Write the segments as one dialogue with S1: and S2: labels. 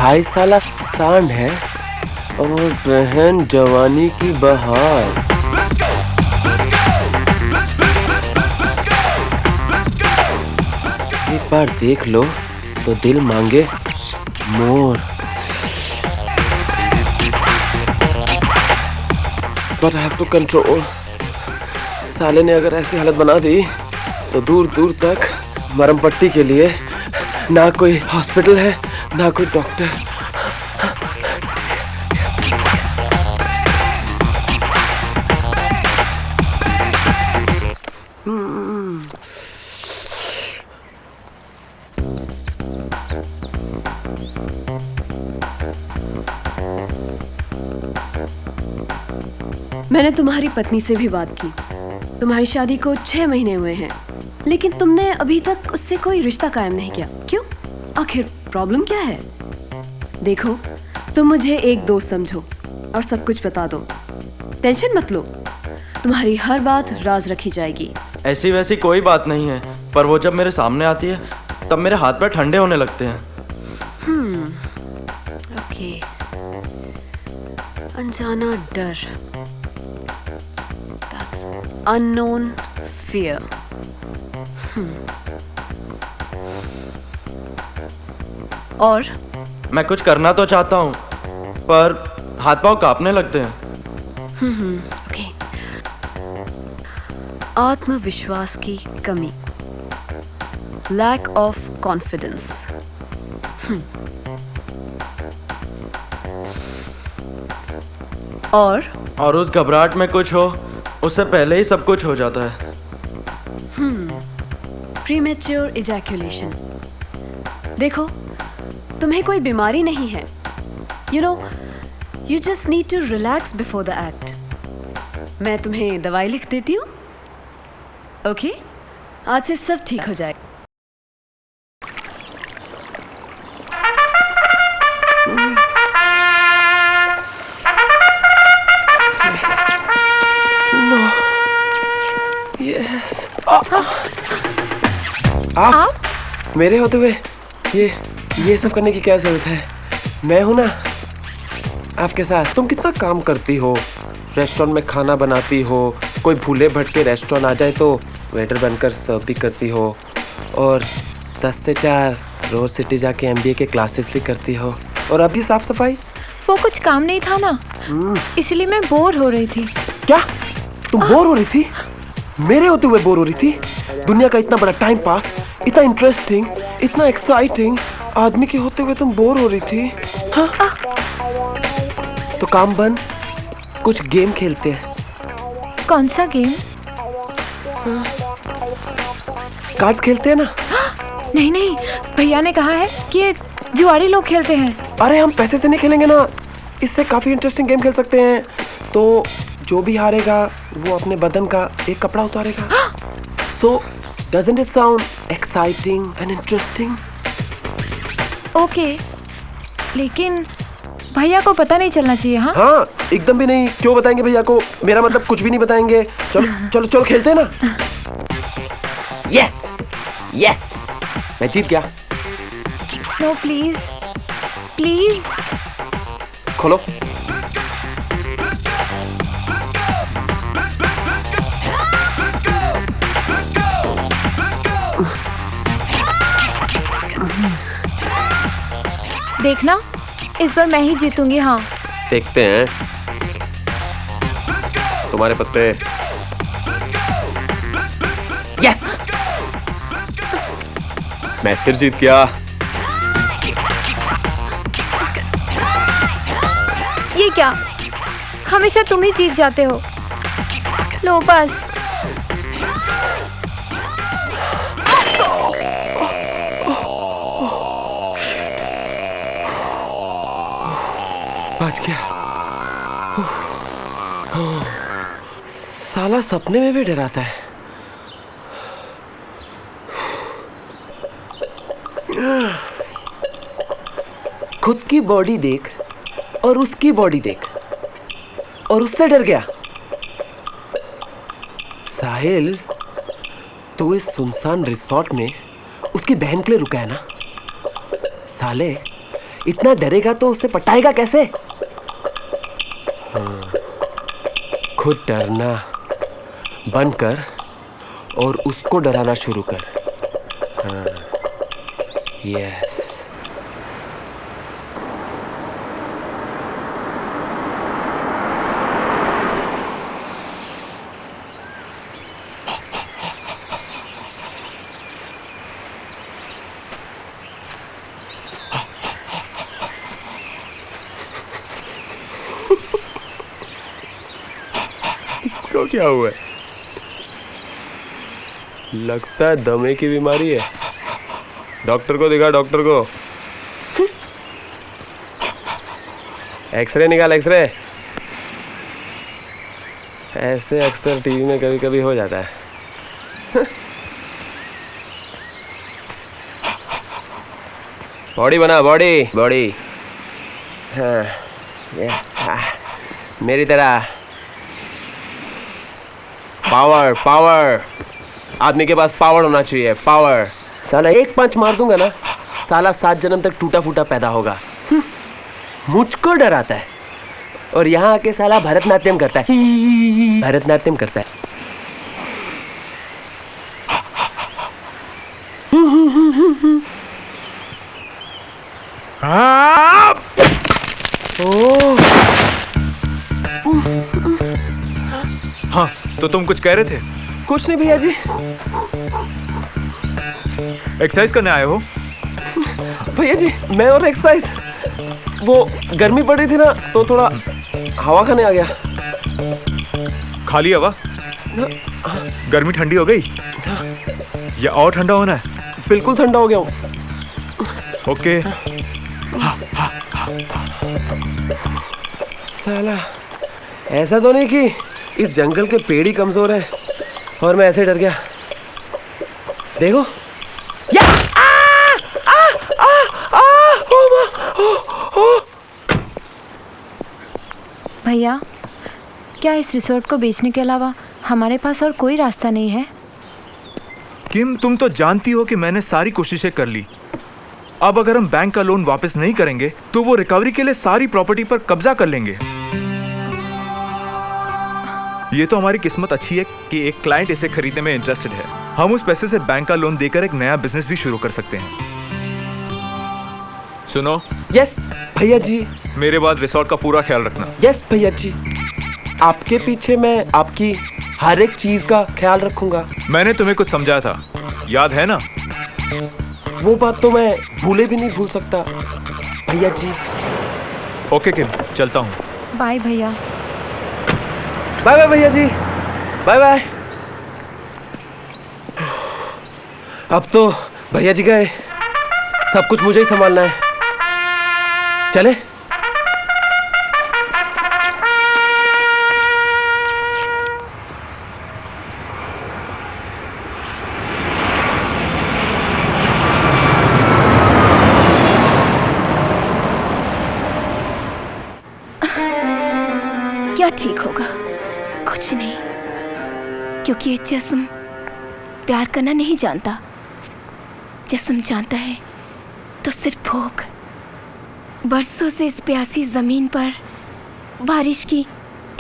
S1: भाई साला सांड है और बहन जवानी की बहार। एक बार देख लो तो दिल मांगे मोर। But I have to control। साले ने अगर ऐसी हालत बना दी तो दूर दूर तक मरहम पट्टी के लिए ना कोई हॉस्पिटल है ना कोई डॉक्टर।
S2: मैंने तुम्हारी पत्नी से भी बात की। तुम्हारी शादी को 6 महीने हुए हैं, लेकिन तुमने अभी तक उससे कोई रिश्ता कायम नहीं किया। क्यों? आखिर प्रॉब्लम क्या है? देखो, तुम मुझे एक दोस्त समझो और सब कुछ बता दो। टेंशन मत लो, तुम्हारी हर बात राज रखी जाएगी।
S3: ऐसी वैसी कोई बात नहीं है, पर वो जब मेरे सामने आती है तब मेरे हाथ पैर ठंडे होने लगते हैं।
S2: ओके। अनजाना डर, That's unknown fear। और
S3: मैं कुछ करना तो चाहता हूँ, पर हाथ पांव कांपने लगते हैं।
S2: ओके। आत्मविश्वास की कमी, लैक ऑफ कॉन्फिडेंस। और
S3: उस घबराहट में कुछ हो उससे पहले ही सब कुछ हो जाता है।
S2: Premature ejaculation. देखो, तुम्हें कोई बीमारी नहीं है। You just need to relax before the act. मैं तुम्हें दवाई लिख देती हूँ। ओके? आज से सब ठीक हो जाएगा।
S1: आप मेरे होते हुए ये सब करने की क्या जरूरत है? मैं हूं ना आपके साथ। तुम कितना काम करती हो, रेस्टोरेंट में खाना बनाती हो, कोई भूले भटके रेस्टोरेंट आ जाए तो वेटर बनकर सर्व भी करती हो, और 10 से 4 रोज सिटी जाके MBA के क्लासेस भी करती हो, और अभी साफ सफाई।
S4: वो कुछ काम नहीं था ना, इसलिए मैं बोर हो रही थी।
S1: क्या तुम बोर हो रही थी? मेरे होते हुए बोर हो रही थी? दुनिया का इतना बड़ा टाइम पास, इतना इंटरेस्टिंग, इतना एक्साइटिंग आदमी के होते हुए तुम बोर हो रही थी? हाँ? तो काम बंद, कुछ गेम खेलते हैं।
S4: कौन सा गेम?
S1: कार्ड्स खेलते हैं ना?
S4: नहीं नहीं, भैया ने कहा है कि ये जुआरी लोग खेलते हैं।
S1: अरे हम पैसे से नहीं खेलेंगे ना, इससे काफी इंटरेस्टिंग गेम खेल सकते हैं। तो जो भी हारेगा वो अपने बदन का एक कपड़ा उतारेगा। So doesn't it sound exciting and interesting?
S4: Okay, लेकिन भैया को पता नहीं चलना चाहिए।
S1: हाँ, एकदम भी नहीं। क्यों बताएंगे भैया को? मेरा मतलब कुछ भी नहीं बताएंगे। चलो चलो चलो खेलते हैं ना। यस यस, मैं जीत गया।
S4: No please please.
S1: खोलो।
S4: देखना, इस बार मैं ही जीतूंगी। हाँ,
S1: देखते हैं तुम्हारे पत्ते। यस, मैं फिर जीत गया।
S4: ये क्या, हमेशा तुम ही जीत जाते हो। लो बस।
S1: बच गया। साला सपने में भी डराता है। खुद की बॉडी देख और उसकी बॉडी देख, और उससे डर गया। साहिल, तो इस सुनसान रिसोर्ट में उसकी बहन के लिए रुका है ना? साले, इतना डरेगा तो उससे पटाएगा कैसे? हाँ, खुद डरना बंद कर और उसको डराना शुरू कर। हाँ, यस। इसको क्या हुआ है? लगता है दमे की बीमारी है। डॉक्टर को दिखा, डॉक्टर को। एक्सरे निकाल, एक्सरे। ऐसे अक्सर टीवी में कभी कभी हो जाता है। बॉडी बना, बॉडी बॉडी। हाँ, मेरी तरह पावर पावर। आदमी के पास पावर होना चाहिए, पावर। साला एक पंच मार दूंगा ना, साला 7 जन्म तक टूटा फूटा पैदा होगा। मुझको डराता है और यहाँ आके साला भरतनाट्यम करता है। भरतनाट्यम करता है।
S5: हाँ, तो तुम कुछ कह रहे थे?
S1: कुछ नहीं भैया जी।
S5: एक्सरसाइज करने आए हो?
S1: भैया जी मैं और एक्सरसाइज, वो गर्मी पड़ रही थी ना तो थोड़ा हवा खाने आ गया।
S5: खाली हवा? गर्मी ठंडी हो गई या और ठंडा होना है?
S1: बिल्कुल ठंडा हो गया हूँ।
S5: ओके।
S1: साला ऐसा तो नहीं कि इस जंगल के पेड़ ही कमजोर हैं और मैं ऐसे डर गया। देखो या
S4: भैया, क्या इस रिसोर्ट को बेचने के अलावा हमारे पास और कोई रास्ता नहीं है?
S5: किम, तुम तो जानती हो कि मैंने सारी कोशिशें कर ली। अब अगर हम बैंक का लोन वापस नहीं करेंगे तो वो रिकवरी के लिए सारी प्रॉपर्टी पर कब्जा कर लेंगे। ये तो हमारी किस्मत अच्छी है कि एक क्लाइंट इसे खरीदने में इंटरेस्टेड है। हम उस पैसे से बैंक का लोन देकर एक नया बिजनेस भी शुरू कर सकते हैं। सुनो।
S1: यस भैया जी।
S5: मेरे बाद रिसोर्ट का पूरा ख्याल रखना।
S1: यस भैया जी, आपके पीछे मैं आपकी हर एक चीज का ख्याल रखूंगा।
S5: मैंने तुम्हें कुछ समझाया था, याद है ना?
S1: वो बात तो मैं भूले भी नहीं भूल सकता भैया जी।
S5: ओके किम, चलता हूँ।
S4: बाय भैया।
S1: बाय बाय भैया जी, बाय बाय। अब तो भैया जी गए, सब कुछ मुझे ही संभालना है। चले?
S6: क्या ठीक होगा? कुछ नहीं, क्योंकि ये जिस्म प्यार करना नहीं जानता। जिस्म जानता है तो सिर्फ भूख। बरसों से इस प्यासी जमीन पर बारिश की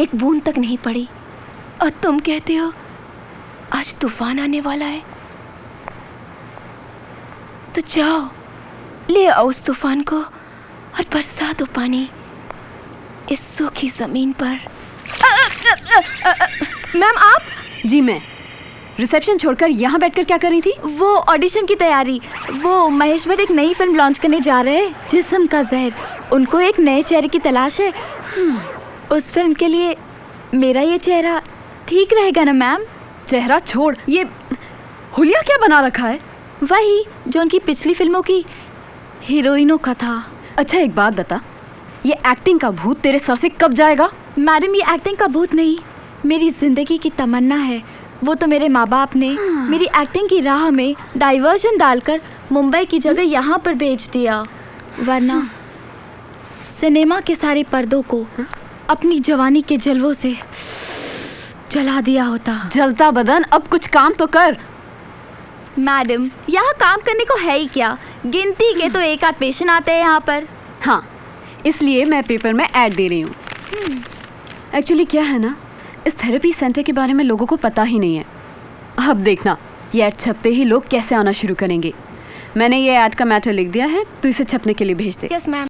S6: एक बूंद तक नहीं पड़ी और तुम कहते हो आज तूफान आने वाला है। तो जाओ ले आओ उस तूफान को और बरसा दो पानी इस सूखी जमीन पर। मैम आप?
S2: जी मैं। रिसेप्शन छोड़कर यहाँ बैठकर क्या कर रही थी?
S6: वो ऑडिशन की तैयारी। वो महेश भट्ट एक नई फिल्म लॉन्च करने जा रहे हैं, जिस्म का जहर। उनको एक नए चेहरे की तलाश है। उस फिल्म के लिए मेरा ये चेहरा ठीक रहेगा ना मैम?
S2: चेहरा छोड़, ये हुलिया क्या बना रखा है?
S6: वही जो उनकी पिछली फिल्मों की हीरोइनों का था।
S2: अच्छा एक बात बता, ये एक्टिंग का भूत तेरे सर से कब जाएगा?
S6: मैडम ये एक्टिंग का भूत नहीं, मेरी जिंदगी की तमन्ना है। वो तो मेरे माँ बाप ने मेरी एक्टिंग की राह में डाइवर्जन डालकर मुंबई की जगह यहाँ पर भेज दिया, वरना सिनेमा के सारे पर्दों को अपनी जवानी के जलवों से जला दिया होता।
S2: जलता बदन, अब कुछ काम तो कर।
S6: मैडम यहाँ काम करने को है ही क्या? गिनती के तो एक आध पेशेंट आते हैं यहाँ पर।
S2: हाँ, इसलिए मैं पेपर में ऐड दे रही हूँ। एक्चुअली क्या है ना, इस थेरेपी सेंटर के बारे में लोगों को पता ही नहीं है। अब देखना, ये ऐड छपते ही लोग कैसे आना शुरू करेंगे। मैंने ये ऐड का मैटर लिख दिया है, तो इसे छपने के लिए भेज दे।
S6: Yes ma'am.